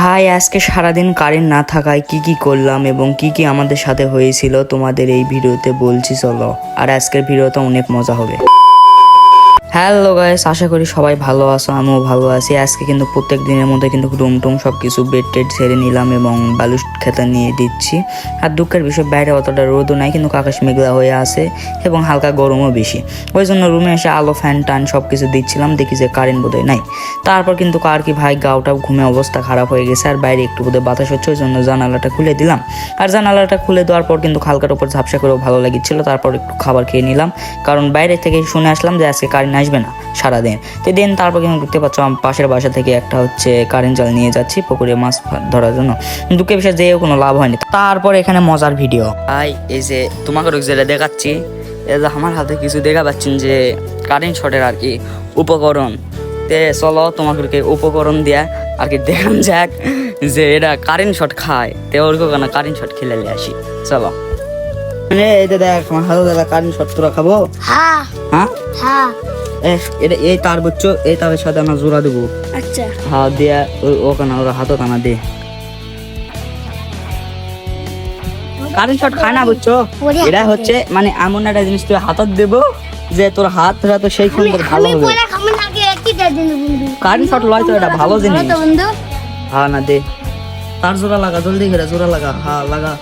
High, আজকে সারাদিন current না থাকায় কি করলাম এবং কি আমাদের সাথে হয়েছিল তোমাদের এই ভিডিওতে বলছি, চলো। আর আজকের ভিডিওটা অনেক মজা হবে। হ্যালো গাইস, আশা করি সবাই ভালো আছো, আমিও ভালো আছি। আজকে কিন্তু প্রত্যেক দিনের মধ্যে কিন্তু রুম টুম সব কিছু বেড টেড ছেড়ে নিলাম এবং বালু খেতে নিয়ে দিচ্ছি। আর দুঃখের বিষয়, বাইরে অতটা রোদও নাই, কিন্তু আকাশ মেঘলা হয়ে আছে এবং হালকা গরমও বেশি। ওই জন্য রুমে এসে আলো ফ্যান টান সব কিছু দিচ্ছিলাম, দেখি যে কারেন্ট বোধহয় নাই। তারপর কিন্তু কার কি ভাই গাওটা ঘুমে অবস্থা খারাপ হয়ে গেছে, আর বাইরে একটু বোধহয় বাতাস হচ্ছে, ওই জন্য জানালাটা খুলে দিলাম। আর জানালাটা খুলে দেওয়ার পর কিন্তু হালকার উপর ঝাপসা করেও ভালো লাগছিল। তারপর একটু খাবার খেয়ে নিলাম, কারণ বাইরে থেকে শুনে আসলাম যে আজকে কারেন্ট আসবে না সারাদিন। তো দেন তারপর কিন্তু দেখতে পাচ্ছ আমি পাশের বাসা থেকে একটা হচ্ছে কারেন্ট জাল নিয়ে যাচ্ছি পুকুরে মাছ ধরার জন্য। দুঃখের বিষয়ে যেও কোনো লাভ হয়নি। তারপর এখানে মজার ভিডিও, এই যে তোমাকে যেটা দেখাচ্ছি, এই যে আমার হাতে কিছু দেখা পাচ্ছেন যে কারেন্ট শটের আর কি উপকরণ। তে চলো তোমাকে উপকরণ দেয়া আর কি দেখান যাক যে এটা কারেন্ট শট খায়। তে ওরকম কেন কারেন্ট শট খেলে আসি, চলো। মানে এই যে দেখ আমার হাতে দাদা কারেন্ট শট তোরা খাবো। হ্যাঁ হ্যাঁ হ্যাঁ, এটা এই তার বুঝছো, এই তারের সাথে আমরা জোড়া দেবো। আচ্ছা হ্যাঁ, দিয়া ওখানে ওরা হাতও টানা দে। কারেন্ট শট খায় না বুঝছো, এটা হচ্ছে মানে এমন একটা জিনিস তুই হাতত দেবো যে তোর হাতটা তো সেই সুন্দর ভালো হবে। কারেন্ট শট লয় তো এটা ভালো জিনিস। হ্যাঁ না দে, তার জোড়া লাগা, জলদি করে জোড়া লাগা। হ্যাঁ লাগা।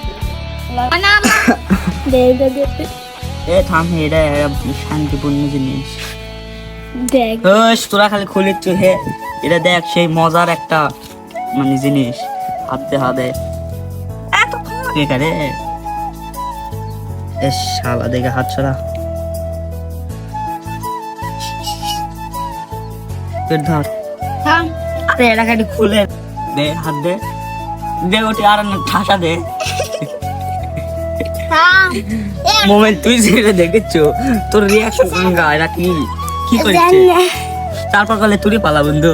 এ থাম, এটা শান্তিপূর্ণ জিনিস। দেখ তোরা খালি খুলিচ্ছ হে, এটা দেখ সেই মজার একটা মানে জিনিস। হাতে হাতে এত রে শালা, দেখে হাত ছড়া ধর। আরে এটা খালি খুলে দে, হাত দে দে, ওটি আর ঠাসা দে। মোমেন্ট তুই যেটা দেখেছো, তোর রিয়াকশন গঙ্গা, এরা কি কি করছে? তারপর বলে তুই পালা বন্ধু।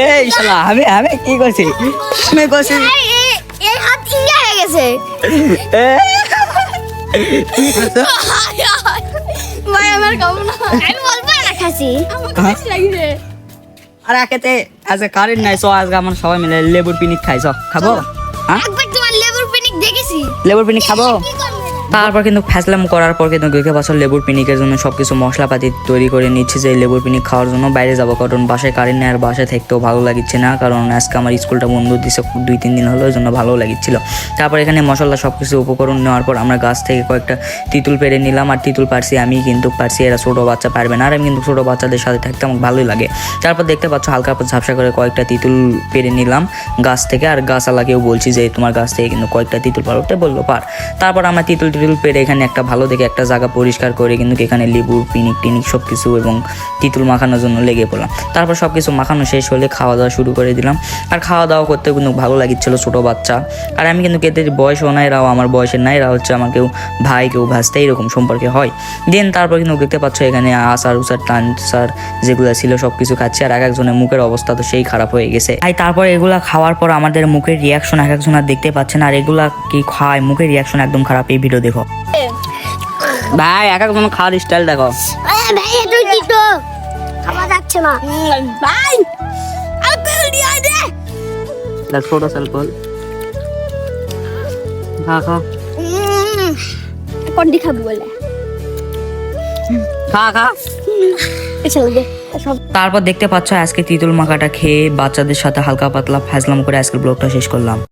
এই শালা, আমি কি করছি? আমি করছি এই হাত ইঙ্গা হয়ে গেছে। ভাই আমার খাবো না, আমি অল্প রাখাছি, আমার কাছে লাগিছে। আর একেতে আজকে কারেন্ট নাই, সো আজকে আমরা সবাই মিলে লেবুর পিনিক খাইছো, খাবো? হ্যাঁ একবার তোমার লেবুর পিনিক দেখেছি, লেবুর পিনিক খাবো। তারপর কিন্তু ফ্যাসলাম করার পর কিন্তু দেখে বছর লেবুর পিনিকের জন্য সবকিছু মশলাপাতি তৈরি করে নিচ্ছে যে লেবুর পিনিক খাওয়ার জন্য বাইরে যাবো, কারণ বাসায় কারেন্ট নেই আর বাসায় থাকতেও ভালো লাগছে না, কারণ আজকে আমার স্কুলটা বন্ধ দিচ্ছে 2-3 দিন হলো, ওই জন্য ভালো লাগছিল। তারপর এখানে মশলা সবকিছু উপকরণ নেওয়ার পর আমরা গাছ থেকে কয়েকটা তিতুল পেরে নিলাম। আর তিতুল পারছি আমি, কিন্তু পারছি এরা ছোটো বাচ্চা পারবে না, আর আমি কিন্তু ছোটো বাচ্চাদের সাথে থাকতে আমার ভালোই লাগে। তারপর দেখতে পাচ্ছ হালকা ঝাপসা করে কয়েকটা তিতুল পেরে নিলাম গাছ থেকে। আর গাছওয়ালাকেও বলছি যে তোমার গাছ থেকে কিন্তু কয়েকটা তিতুল পারতে বললো পার। তারপর আমরা তিতুল পেরে এখানে একটা ভালো দেখে একটা জায়গা পরিষ্কার করে কিন্তু এখানে লেবুর পিনিক টিনিক সব কিছু এবং তিতুল মাখানোর জন্য লেগে পড়লাম। তারপর সব কিছু মাখানো শেষ হলে খাওয়া দাওয়া শুরু করে দিলাম। আর খাওয়া দাওয়া করতে কিন্তু ভালো লাগছিল, ছোটো বাচ্চা। আর আমি কিন্তু এদের বয়সও নাই, এরাও আমার বয়সের নাই, এরা হচ্ছে আমার কেউ ভাই কেউ ভাসতে এরকম সম্পর্কে হয়। দেন তারপর কিন্তু দেখতে পাচ্ছ এখানে আচার উচার টানসার যেগুলো ছিল সব কিছু খাচ্ছি। আর এক একজনের মুখের অবস্থা তো সেই খারাপ হয়ে গেছে। তাই তারপর এগুলা খাওয়ার পর আমাদের মুখের রিয়াকশন এক একজন আর দেখতে পাচ্ছেন, আর এগুলা কি খায় মুখের রিয়াকশন একদম খারাপ। এই ভিডিও দেখো ভাই, এক একজন খাওয়ার স্টাইল দেখো। ভাই তুই কি তো খাওয়া যাচ্ছে না ভাই, আপেল দিয়ে দে, লাগ ছোটো স্যাম্পল খা খা কোনটি খাবি বলে খা খা। তারপর দেখতে পাচ্ছ আজকে তিতুল মাখাটা খেয়ে বাচ্চাদের সাথে হালকা পাতলা ফাজলাম করে আজকের ব্লগটা শেষ করলাম।